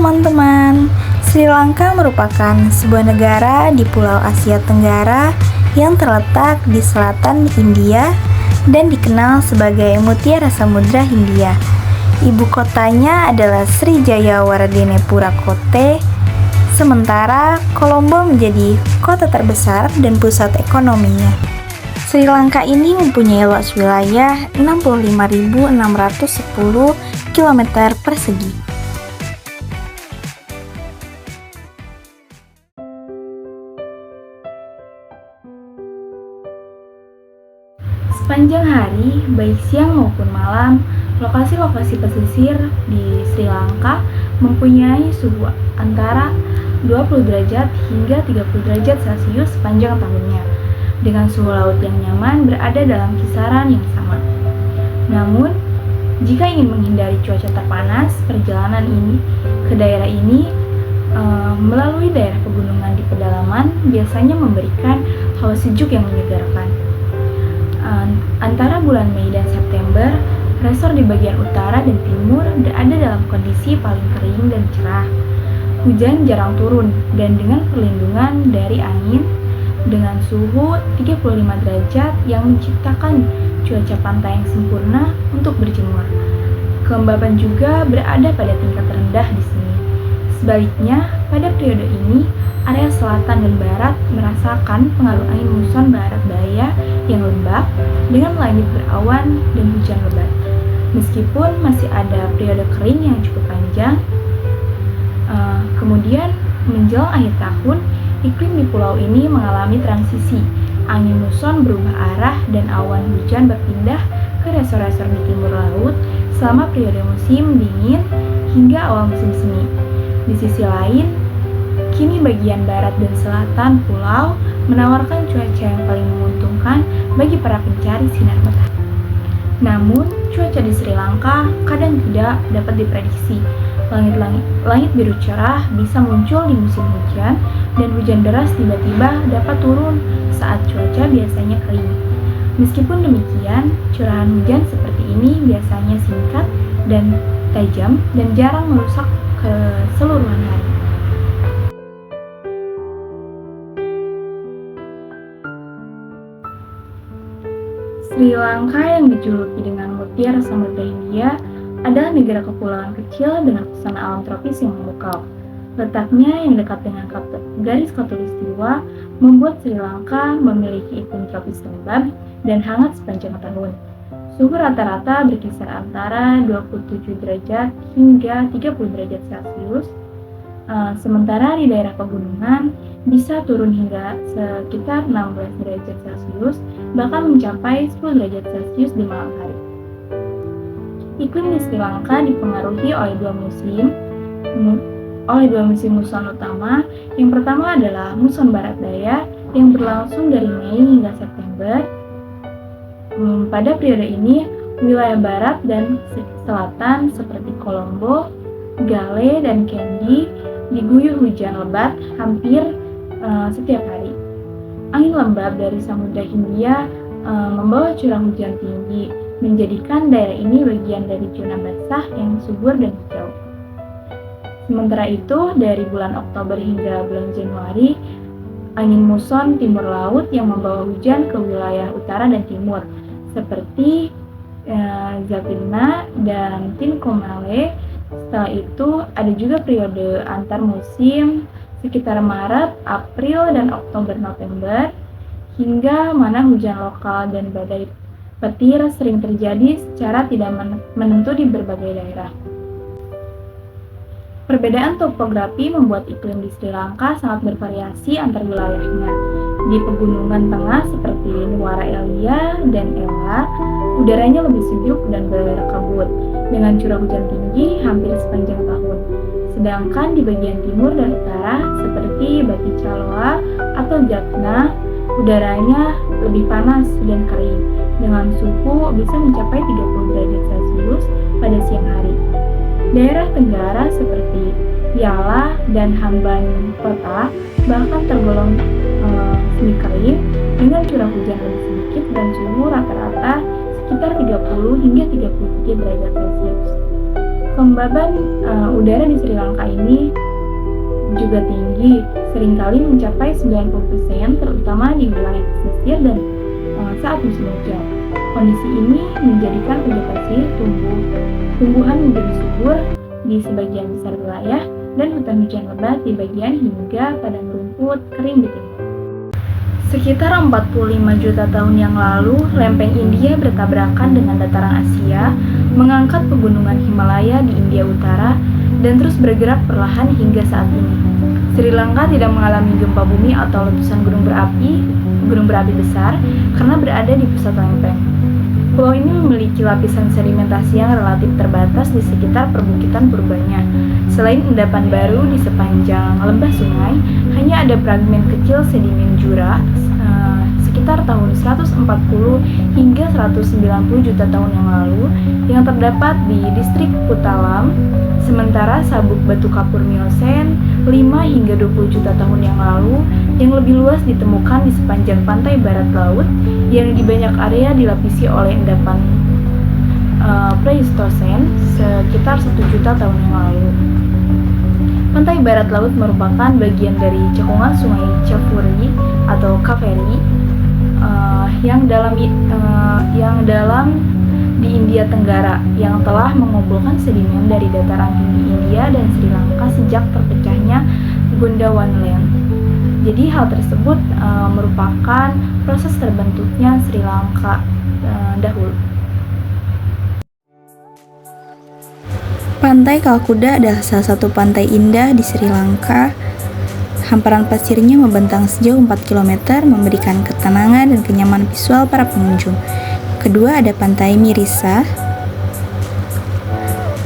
teman-teman, Sri Lanka merupakan sebuah negara di Pulau Asia Tenggara yang terletak di selatan India dan dikenal sebagai Mutiara Samudra Hindia. Ibu kotanya adalah Srijaya Wardhenepura Kotte, sementara Colombo menjadi kota terbesar dan pusat ekonominya. Sri Lanka ini mempunyai luas wilayah 65.610 km persegi. Sepanjang hari, baik siang maupun malam, lokasi-lokasi pesisir di Sri Lanka mempunyai suhu antara 20 derajat hingga 30 derajat Celcius sepanjang tahunnya, dengan suhu laut yang nyaman berada dalam kisaran yang sama. Namun, jika ingin menghindari cuaca terpanas, perjalanan ini ke daerah ini melalui daerah pegunungan di pedalaman biasanya memberikan hawa sejuk yang menyegarkan. Antara bulan Mei dan September, resor di bagian utara dan timur berada dalam kondisi paling kering dan cerah. Hujan jarang turun dan dengan perlindungan dari angin dengan suhu 35 derajat yang menciptakan cuaca pantai yang sempurna untuk berjemur. Kelembapan juga berada pada tingkat rendah di sini. Sebaliknya, pada periode ini, area selatan dan barat merasakan pengaruh angin muson barat daya yang lembab dengan langit berawan dan hujan lebat. Meskipun masih ada periode kering yang cukup panjang, kemudian menjelang akhir tahun, iklim di pulau ini mengalami transisi. Angin muson berubah arah dan awan hujan berpindah ke resor-resor di timur laut selama periode musim dingin hingga awal musim semi. Di sisi lain, kini bagian barat dan selatan pulau menawarkan cuaca yang paling menguntungkan bagi para pencari sinar matahari. Namun, cuaca di Sri Lanka kadang tidak dapat diprediksi. Langit biru cerah bisa muncul di musim hujan, dan hujan deras tiba-tiba dapat turun saat cuaca biasanya kering. Meskipun demikian, curahan hujan seperti ini biasanya singkat dan tajam dan jarang merusak keseluruhan hari. Sri Lanka yang dijuluki dengan Mutiara Samudra Hindia adalah negara kepulauan kecil dengan pesona alam tropis yang memukau. Letaknya yang dekat dengan garis khatulistiwa membuat Sri Lanka memiliki iklim tropis lembab dan hangat sepanjang tahun. Suhu rata-rata berkisar antara 27 derajat hingga 30 derajat Celcius, sementara di daerah pegunungan bisa turun hingga sekitar 16 derajat Celcius, bahkan mencapai 10 derajat Celcius di malam hari. Iklim di Sri Lanka dipengaruhi oleh dua musim muson utama. Yang pertama adalah muson barat daya yang berlangsung dari Mei hingga September. Pada periode ini, wilayah barat dan selatan seperti Colombo, Gale, dan Kandy diguyur hujan lebat hampir setiap hari. Angin lembab dari Samudra Hindia membawa curah hujan tinggi, menjadikan daerah ini bagian dari zona basah yang subur dan hijau. Sementara itu, dari bulan Oktober hingga bulan Januari, angin muson timur laut yang membawa hujan ke wilayah utara dan timur, seperti Jaffna dan Trincomalee. Setelah itu, ada juga periode antar musim sekitar Maret, April, dan Oktober-November, hingga mana hujan lokal dan badai petir sering terjadi secara tidak menentu di berbagai daerah. Perbedaan topografi membuat iklim di Sri Lanka sangat bervariasi antar wilayahnya. Di pegunungan tengah seperti Nuwara Eliya dan Ela, udaranya lebih sejuk dan berkabut, dengan curah hujan tinggi hampir sepanjang tahun. Sedangkan di bagian timur dan utara seperti Bati Chaloa atau Jaffna, udaranya lebih panas dan kering, dengan suhu bisa mencapai 30 derajat Celcius pada siang hari. Daerah tenggara seperti Yala dan Hambantota bahkan tergolong semi kering dengan curah hujan lebih sedikit dan suhu rata-rata sekitar 30 hingga 33 derajat Celcius. Kelembaban udara di Sri Lanka ini juga tinggi, seringkali mencapai 90%, terutama di wilayah pesisir dan saat musim hujan. Kondisi ini menjadikan vegetasi tumbuhan menjadi subur di sebagian besar wilayah dan hutan hujan lebat di bagian hingga padang rumput kering di timur. Sekitar 45 juta tahun yang lalu, lempeng India bertabrakan dengan dataran Asia, mengangkat pegunungan Himalaya di India Utara, dan terus bergerak perlahan hingga saat ini. Sri Lanka tidak mengalami gempa bumi atau letusan gunung berapi besar karena berada di pusat lempeng. Pulau ini memiliki lapisan sedimentasi yang relatif terbatas di sekitar perbukitan purbanya. Selain endapan baru di sepanjang lembah sungai, hanya ada fragmen kecil sedimen jura sekitar tahun 140 hingga 190 juta tahun yang lalu yang terdapat di distrik Puttalam, sementara sabuk batu kapur Miocene 5 hingga 20 juta tahun yang lalu yang lebih luas ditemukan di sepanjang pantai barat laut yang di banyak area dilapisi oleh endapan Pleistocene sekitar 1 juta tahun yang lalu. Pantai barat laut merupakan bagian dari cekungan sungai Cafuri atau Kaveri yang dalam di India Tenggara yang telah mengumpulkan sedimen dari dataran tinggi India dan Sri Lanka sejak terpecahnya Gondwanaland. Jadi hal tersebut merupakan proses terbentuknya Sri Lanka dahulu. Pantai Kalkuda adalah salah satu pantai indah di Sri Lanka. Hamparan pasirnya membentang sejauh 4 km, memberikan ketenangan dan kenyamanan visual para pengunjung. Kedua, ada Pantai Mirissa.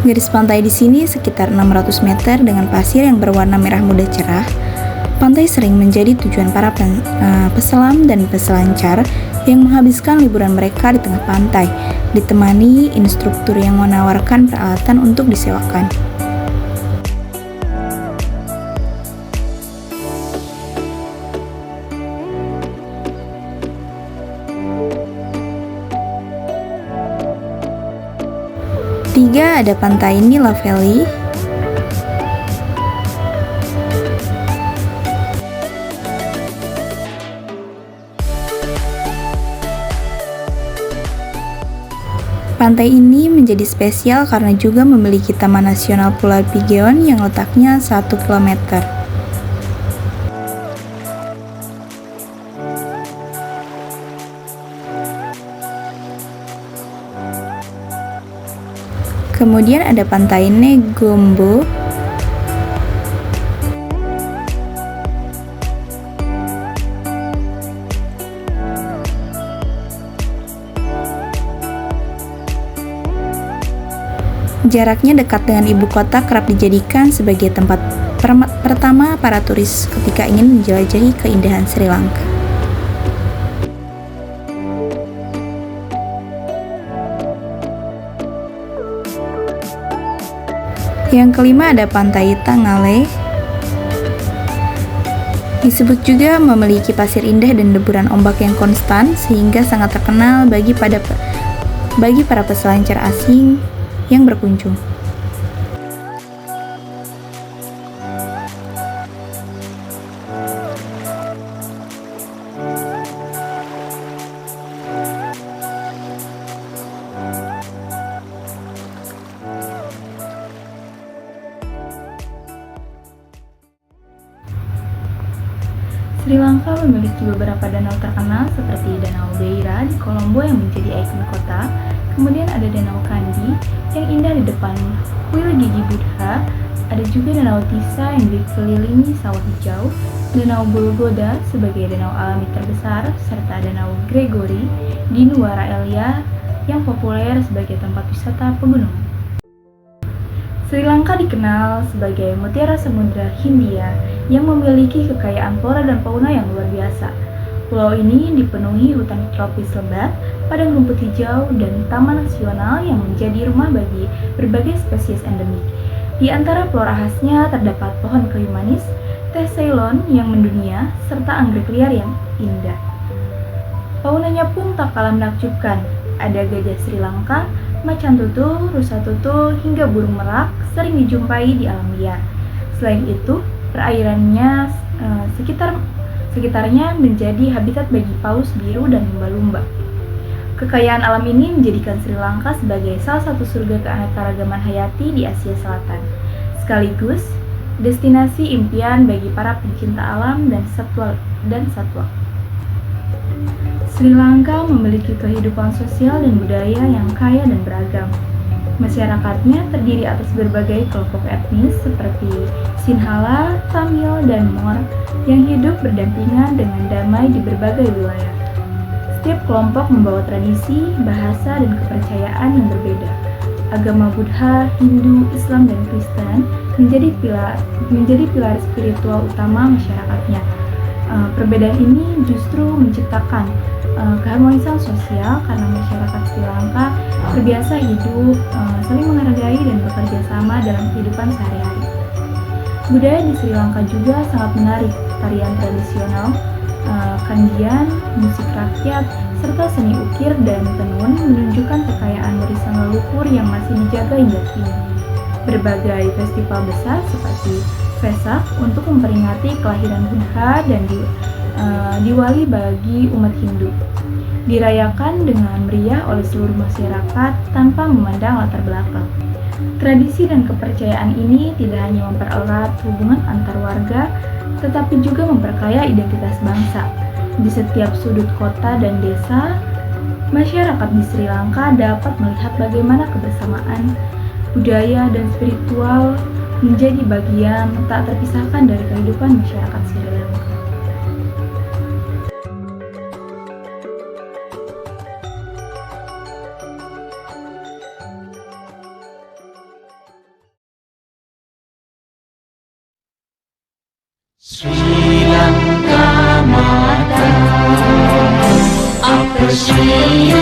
Garis pantai di sini sekitar 600 meter dengan pasir yang berwarna merah muda cerah. Pantai sering menjadi tujuan para peselam dan peselancar yang menghabiskan liburan mereka di tengah pantai, ditemani instruktur yang menawarkan peralatan untuk disewakan. Tiga, ada Pantai Nila Valley. Pantai ini menjadi spesial karena juga memiliki Taman Nasional Pulau Pigeon yang letaknya 1 km. Kemudian ada Pantai Negombo. Jaraknya dekat dengan ibu kota, kerap dijadikan sebagai tempat pertama para turis ketika ingin menjelajahi keindahan Sri Lanka. Yang kelima ada Pantai Tangale. Disebut juga memiliki pasir indah dan deburan ombak yang konstan sehingga sangat terkenal bagi para peselancar asing yang berkunjung. Sri Lanka memiliki beberapa danau terkenal seperti Danau Beira di Colombo yang menjadi ikon kota. Kemudian ada Danau Kandy yang indah di depan kuil Gigi Buddha. Ada juga Danau Tisa yang dikelilingi sawah hijau, Danau Bulgoda sebagai danau alami terbesar, serta Danau Gregory di Nuwara Eliya yang populer sebagai tempat wisata pegunungan. Sri Lanka dikenal sebagai mutiara Samudra Hindia yang memiliki kekayaan flora dan fauna yang luar biasa. Pulau ini dipenuhi hutan tropis lebat, padang rumput hijau, dan taman nasional yang menjadi rumah bagi berbagai spesies endemik. Di antara flora khasnya terdapat pohon kayu manis, teh Ceylon yang mendunia, serta anggrek liar yang indah. Faunanya pun tak kalah menakjubkan. Ada gajah Sri Lanka, macan tutul, rusa tutul, hingga burung merak sering dijumpai di alam liar. Selain itu, perairannya sekitarnya menjadi habitat bagi paus biru dan lumba-lumba. Kekayaan alam ini menjadikan Sri Lanka sebagai salah satu surga keanekaragaman hayati di Asia Selatan, sekaligus destinasi impian bagi para pencinta alam dan satwa. Sri Lanka memiliki kehidupan sosial dan budaya yang kaya dan beragam. Masyarakatnya terdiri atas berbagai kelompok etnis seperti Sinhala, Tamil, dan Mor yang hidup berdampingan dengan damai di berbagai wilayah. Setiap kelompok membawa tradisi, bahasa, dan kepercayaan yang berbeda. Agama Buddha, Hindu, Islam, dan Kristen menjadi pilar spiritual utama masyarakatnya. Perbedaan ini justru menciptakan keharmonisan sosial karena masyarakat Sri Lanka terbiasa hidup, saling menghargai dan bekerja sama dalam kehidupan sehari-hari. Budaya di Sri Lanka juga sangat menarik, tarian tradisional, kandian, musik rakyat, serta seni ukir dan tenun menunjukkan kekayaan warisan leluhur yang masih dijaga hingga kini. Berbagai festival besar seperti Vesak untuk memperingati kelahiran Buddha dan Diwali bagi umat Hindu dirayakan dengan meriah oleh seluruh masyarakat tanpa memandang latar belakang. Tradisi dan kepercayaan ini tidak hanya mempererat hubungan antar warga, tetapi juga memperkaya identitas bangsa. Di setiap sudut kota dan desa, masyarakat di Sri Lanka dapat melihat bagaimana kebersamaan, budaya, dan spiritual menjadi bagian tak terpisahkan dari kehidupan masyarakat Sri Lanka. Sri Lanka Mata, apa Sri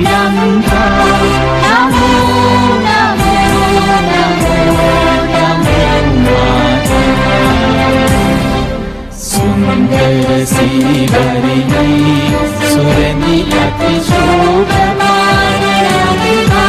Lanka, Namo Namo Namo Namo Mata, Sundara Sivarini, Surani Ati Shobhamana Radhika.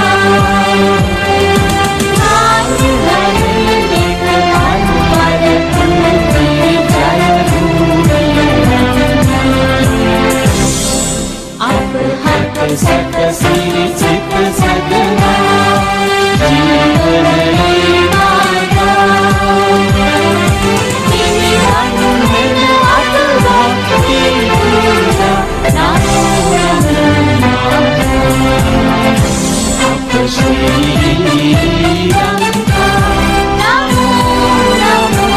Sata Siri Cita Sadhana Jivana Limata Nimihan Hena Atal Bhakti Purna Namo Namo Apa Sri Lanka Namo Namo Namo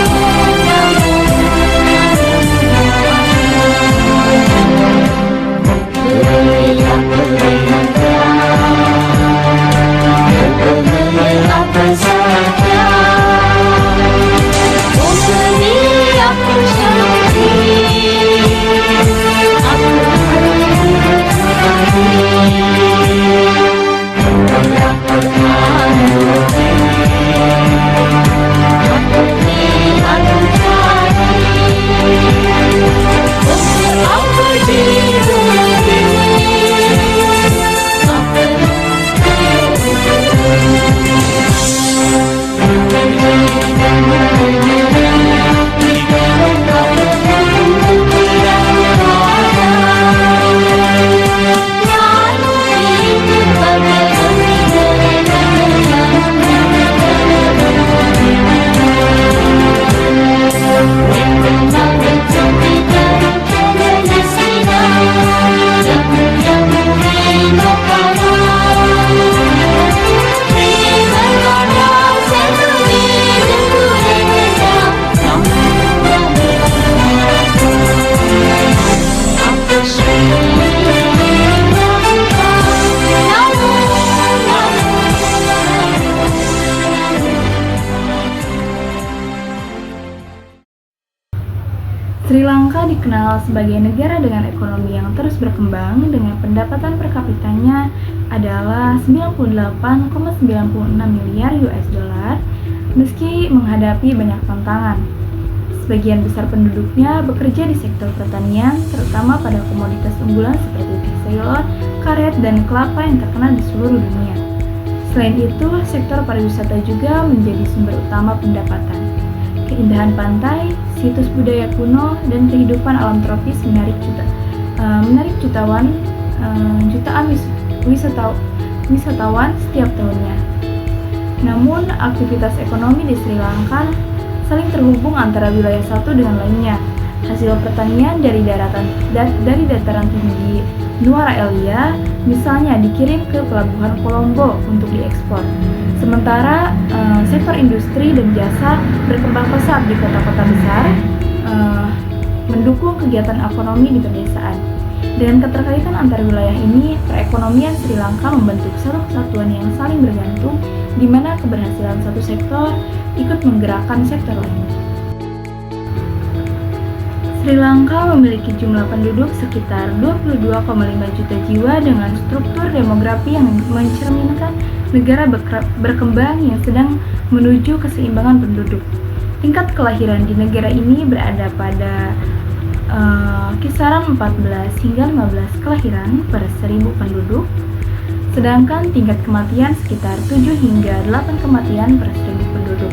Sri Lanka dikenal sebagai negara dengan ekonomi yang terus berkembang dengan pendapatan per kapitanya adalah 98,96 miliar US dollar meski menghadapi banyak tantangan. Sebagian besar penduduknya bekerja di sektor pertanian, terutama pada komoditas unggulan seperti tekstil, karet, dan kelapa yang terkenal di seluruh dunia. Selain itu, sektor pariwisata juga menjadi sumber utama pendapatan. Keindahan pantai, situs budaya kuno, dan kehidupan alam tropis menarik jutaan wisatawan setiap tahunnya. Namun, aktivitas ekonomi di Sri Lanka saling terhubung antara wilayah satu dengan lainnya. Hasil pertanian dari dataran tinggi Nuara Eliya misalnya dikirim ke pelabuhan Colombo untuk diekspor. Sementara sektor industri dan jasa berkembang pesat di kota-kota besar, mendukung kegiatan ekonomi di pedesaan. Dengan keterkaitan antar wilayah ini, perekonomian Sri Lanka membentuk satu kesatuan yang saling bergantung, di mana keberhasilan satu sektor ikut menggerakkan sektor lainnya. Sri Lanka memiliki jumlah penduduk sekitar 22,5 juta jiwa dengan struktur demografi yang mencerminkan negara berkembang yang sedang menuju keseimbangan penduduk. Tingkat kelahiran di negara ini berada pada kisaran 14 hingga 15 kelahiran per 1000 penduduk, sedangkan tingkat kematian sekitar 7 hingga 8 kematian per 1000 penduduk.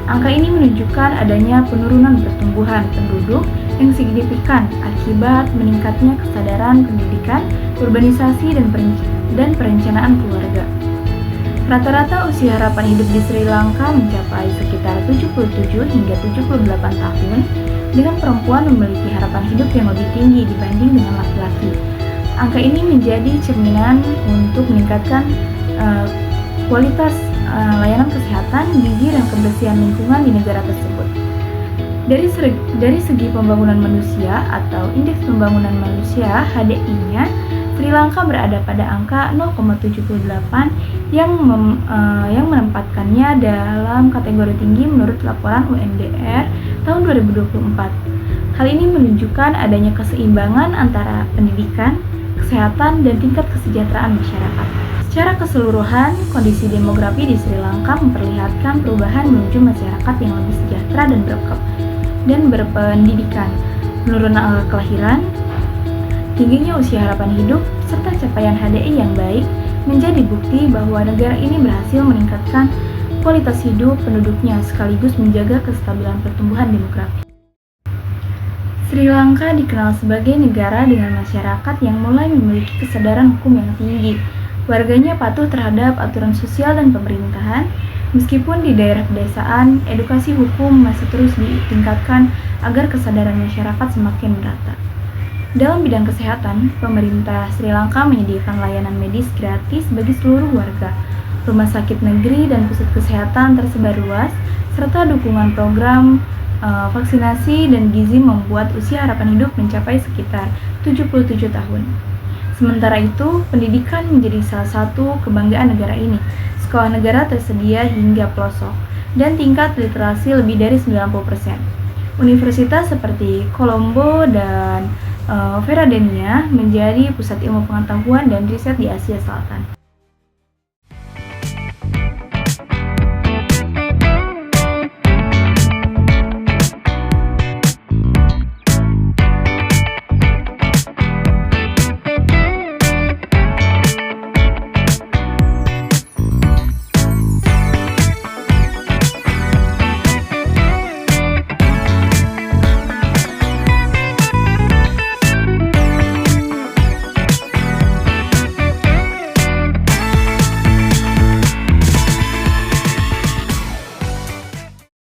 Angka ini menunjukkan adanya penurunan pertumbuhan penduduk yang signifikan akibat meningkatnya kesadaran pendidikan, urbanisasi, dan perencanaan keluarga. Rata-rata usia harapan hidup di Sri Lanka mencapai sekitar 77 hingga 78 tahun, dengan perempuan memiliki harapan hidup yang lebih tinggi dibanding dengan laki-laki. Angka ini menjadi cerminan untuk meningkatkan kualitas layanan kesehatan, gizi, dan kebersihan lingkungan di negara tersebut. Dari segi pembangunan manusia atau Indeks Pembangunan Manusia (HDI-nya), Sri Lanka berada pada angka 0,78 yang menempatkannya dalam kategori tinggi menurut laporan UNDR tahun 2024. Hal ini menunjukkan adanya keseimbangan antara pendidikan, kesehatan, dan tingkat kesejahteraan masyarakat. Secara keseluruhan, kondisi demografi di Sri Lanka memperlihatkan perubahan menuju masyarakat yang lebih sejahtera dan berpendidikan. Penurunan angka kelahiran, tingginya usia harapan hidup, serta capaian HDI yang baik menjadi bukti bahwa negara ini berhasil meningkatkan kualitas hidup penduduknya sekaligus menjaga kestabilan pertumbuhan demografi. Sri Lanka dikenal sebagai negara dengan masyarakat yang mulai memiliki kesadaran hukum yang tinggi. Warganya patuh terhadap aturan sosial dan pemerintahan. Meskipun di daerah pedesaan, edukasi hukum masih terus ditingkatkan agar kesadaran masyarakat semakin merata. Dalam bidang kesehatan, pemerintah Sri Lanka menyediakan layanan medis gratis bagi seluruh warga. Rumah sakit negeri dan pusat kesehatan tersebar luas, serta dukungan program vaksinasi dan gizi membuat usia harapan hidup mencapai sekitar 77 tahun. Sementara itu, pendidikan menjadi salah satu kebanggaan negara ini. Sekolah negara tersedia hingga pelosok, dan tingkat literasi lebih dari 90%. Universitas seperti Colombo dan Veradenia menjadi pusat ilmu pengetahuan dan riset di Asia Selatan.